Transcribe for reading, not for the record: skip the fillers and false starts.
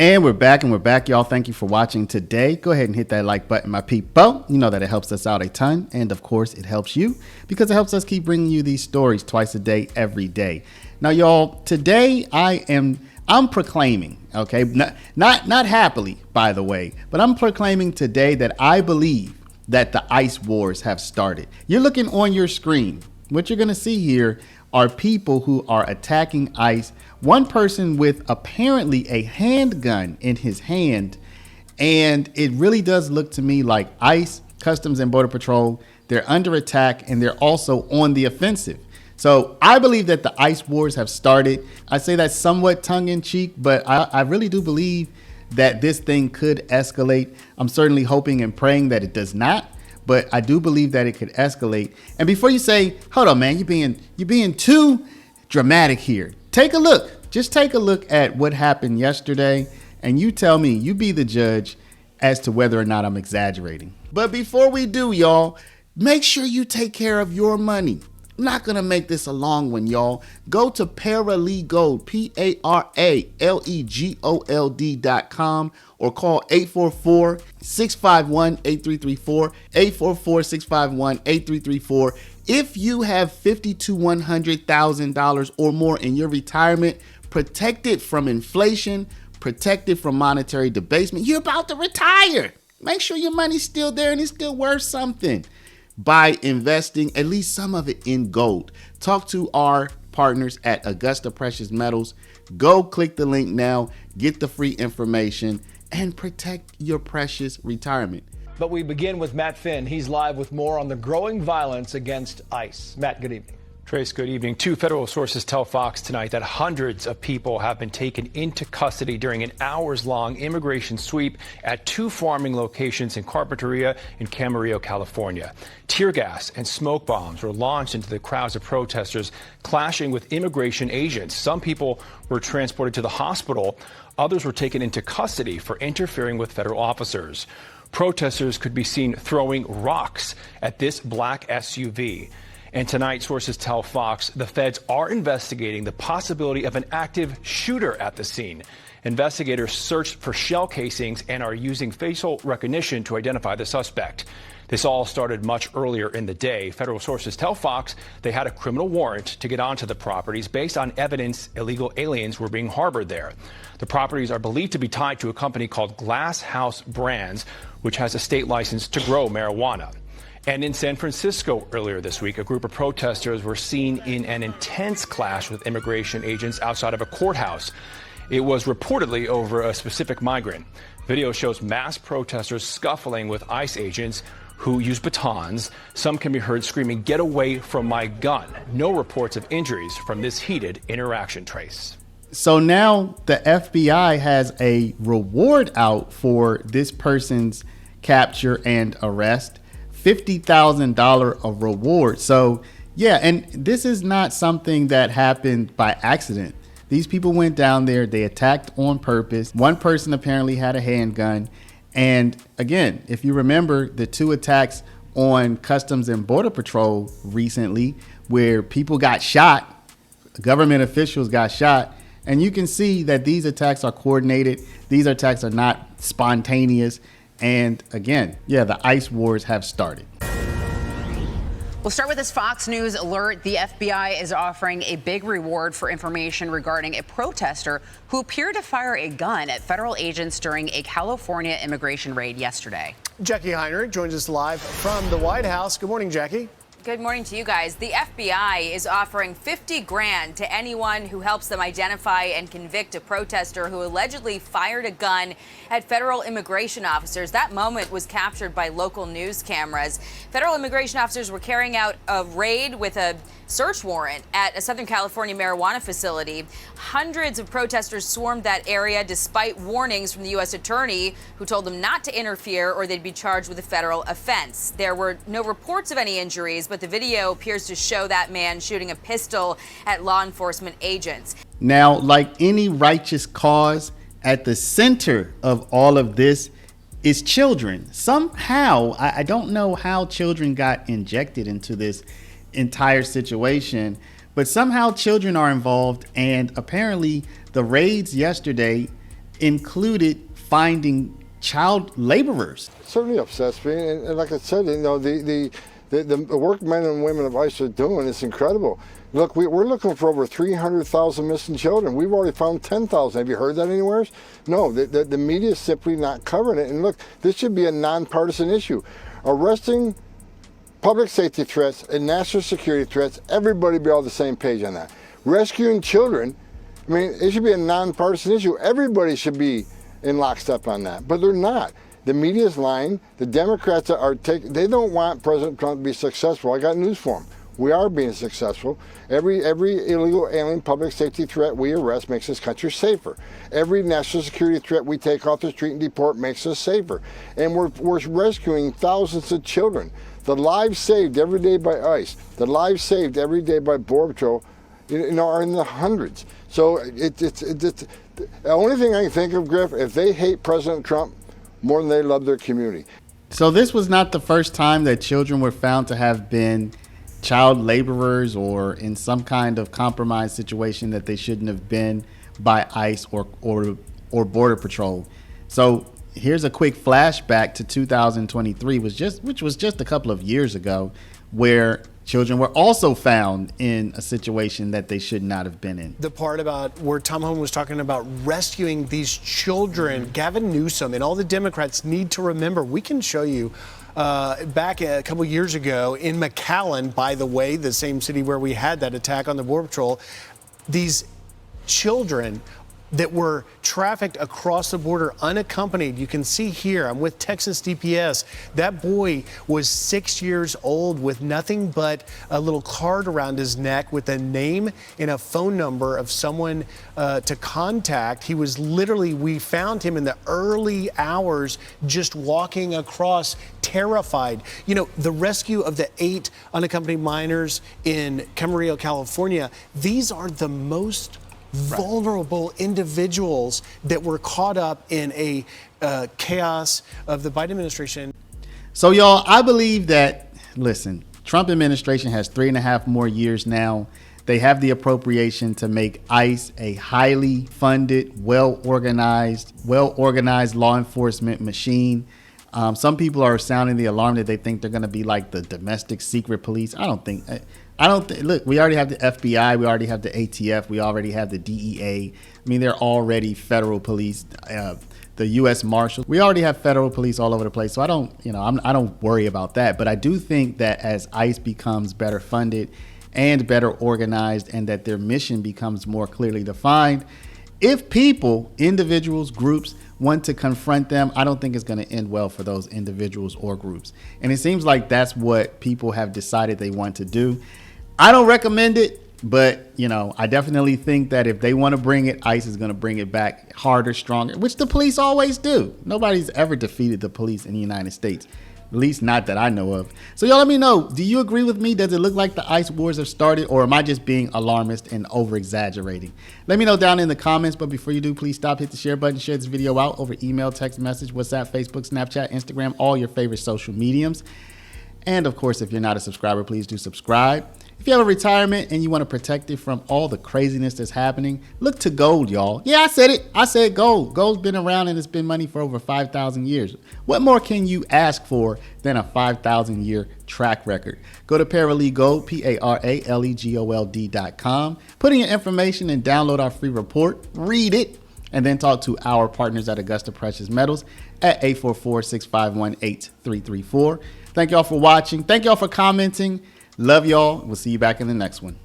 And we're back, y'all. Thank you for watching today. Go ahead and hit that like button, my people. You know that it helps us out a ton. And of course, it helps you because it helps us keep bringing you these stories twice a day, every day. Now, y'all, today I'm proclaiming, okay, not happily, by the way, but I'm proclaiming today that I believe that the ICE wars have started. You're looking on your screen. What you're going to see here are people who are attacking ICE. One person with apparently a handgun in his hand. And it really does look to me like ICE, Customs and Border Patrol, they're under attack and they're also on the offensive. So I believe that the ICE wars have started. I say that somewhat tongue in cheek, but I really do believe that this thing could escalate. I'm certainly hoping and praying that it does not. But I do believe that it could escalate. And before you say, hold on, man, you're being too dramatic here. Take a look. Just take a look at what happened yesterday. And you tell me, you be the judge as to whether or not I'm exaggerating. But before we do, y'all, make sure you take care of your money. I'm not going to make this a long one, y'all. Go to Paralegold, PARALEGOLD.com or call 844-651-8334, 844-651-8334. If you have $50,000 to $100,000 or more in your retirement, protected from inflation, protected from monetary debasement, you're about to retire. Make sure your money's still there and it's still worth something by investing at least some of it in gold. Talk to our partners at Augusta Precious Metals. Go click the link now, get the free information, and protect your precious retirement. But we begin with Matt Finn. He's live with more on the growing violence against ICE. Matt, good evening. Trace, good evening. Two federal sources tell Fox tonight that hundreds of people have been taken into custody during an hours-long immigration sweep at two farming locations in Carpinteria and Camarillo, California. Tear gas and smoke bombs were launched into the crowds of protesters clashing with immigration agents. Some people were transported to the hospital. Others were taken into custody for interfering with federal officers. Protesters could be seen throwing rocks at this black SUV. And tonight, sources tell Fox the feds are investigating the possibility of an active shooter at the scene. Investigators searched for shell casings and are using facial recognition to identify the suspect. This all started much earlier in the day. Federal sources tell Fox they had a criminal warrant to get onto the properties based on evidence illegal aliens were being harbored there. The properties are believed to be tied to a company called Glass House Brands, which has a state license to grow marijuana. And in San Francisco earlier this week, a group of protesters were seen in an intense clash with immigration agents outside of a courthouse. It was reportedly over a specific migrant. Video shows mass protesters scuffling with ICE agents who use batons. Some can be heard screaming, "Get away from my gun." No reports of injuries from this heated interaction, Trace. So now the FBI has a reward out for this person's capture and arrest. $50,000 of reward. So yeah, and this is not something that happened by accident. These people went down there, they attacked on purpose. One person apparently had a handgun. And again, if you remember the two attacks on Customs and Border Patrol recently, where people got shot, government officials got shot, and you can see that these attacks are coordinated. These attacks are not spontaneous. And again, yeah, the ICE wars have started. We'll start with this Fox News alert. The FBI is offering a big reward for information regarding a protester who appeared to fire a gun at federal agents during a California immigration raid yesterday. Jackie Heinrich joins us live from the White House. Good morning, Jackie. Good morning to you guys. The FBI is offering $50,000 to anyone who helps them identify and convict a protester who allegedly fired a gun at federal immigration officers. That moment was captured by local news cameras. Federal immigration officers were carrying out a raid with a search warrant at a Southern California marijuana facility. Hundreds of protesters swarmed that area despite warnings from the U.S. attorney, who told them not to interfere or they'd be charged with a federal offense. There were no reports of any injuries, but the video appears to show that man shooting a pistol at law enforcement agents. Now, like any righteous cause, at the center of all of this is children. Somehow, I don't know how children got injected into this entire situation, but somehow children are involved. And apparently the raids yesterday, included finding child laborers. It certainly upsets me, and like I said, you know, the work men and women of ICE are doing is incredible. Look, we're looking for over 300,000 missing children. We've already found 10,000. Have you heard that anywhere? No, the media is simply not covering it. And look, this should be a nonpartisan issue. Arresting public safety threats and national security threats, everybody be on the same page on that. Rescuing children, I mean, it should be a nonpartisan issue. Everybody should be in lockstep on that, but they're not. The media is lying. The Democrats they don't want President Trump to be successful. I got news for them. We are being successful. Every illegal alien public safety threat we arrest makes this country safer. Every national security threat we take off the street and deport makes us safer. And we're rescuing thousands of children. The lives saved every day by ICE, the lives saved every day by Border Patrol, you know, are in the hundreds. So the only thing I can think of, Griff, if they hate President Trump more than they love their community. So this was not the first time that children were found to have been child laborers or in some kind of compromised situation that they shouldn't have been by ICE or Border Patrol. So here's a quick flashback to 2023, which was just a couple of years ago, where children were also found in a situation that they should not have been in. The part about where Tom Homan was talking about rescuing these children, Gavin Newsom and all the Democrats need to remember, we can show you back a couple years ago in McAllen, by the way, the same city where we had that attack on the Border Patrol, these children that were trafficked across the border unaccompanied. You can see here, I'm with Texas DPS. That boy was 6 years old with nothing but a little card around his neck with a name and a phone number of someone to contact. He was literally, we found him in the early hours just walking across, terrified. You know, the rescue of the 8 unaccompanied minors in Camarillo, California, these are the most vulnerable individuals that were caught up in a chaos of the Biden administration. So, y'all, I believe that, listen, Trump administration has 3.5 more years now. They have the appropriation to make ICE a highly funded, well-organized law enforcement machine. Some people are sounding the alarm that they think they're going to be like the domestic secret police. I don't think. Look, we already have the FBI, we already have the ATF, we already have the DEA. I mean, they're already federal police, the U.S. Marshals. We already have federal police all over the place. So I don't worry about that. But I do think that as ICE becomes better funded and better organized, and that their mission becomes more clearly defined, if people, individuals, groups want to confront them, I don't think it's going to end well for those individuals or groups. And it seems like that's what people have decided they want to do. I don't recommend it, but, you know, I definitely think that if they want to bring it, ICE is going to bring it back harder, stronger, which the police always do. Nobody's ever defeated the police in the United States. At least not that I know of. So y'all let me know, do you agree with me? Does it look like the ICE wars have started, or am I just being alarmist and over exaggerating? Let me know down in the comments, but before you do, please stop, hit the share button, share this video out over email, text message, WhatsApp, Facebook, Snapchat, Instagram, all your favorite social mediums. And of course, if you're not a subscriber, please do subscribe. If you have a retirement and you want to protect it from all the craziness that's happening, look to gold, y'all. Yeah, I said it. I said gold. Gold's been around and it's been money for over 5,000 years. What more can you ask for than a 5,000-year track record? Go to Paralegold, PARALEGOLD.com. Put in your information and download our free report. Read it. And then talk to our partners at Augusta Precious Metals at 844-651-8334. Thank y'all for watching. Thank y'all for commenting. Love y'all. We'll see you back in the next one.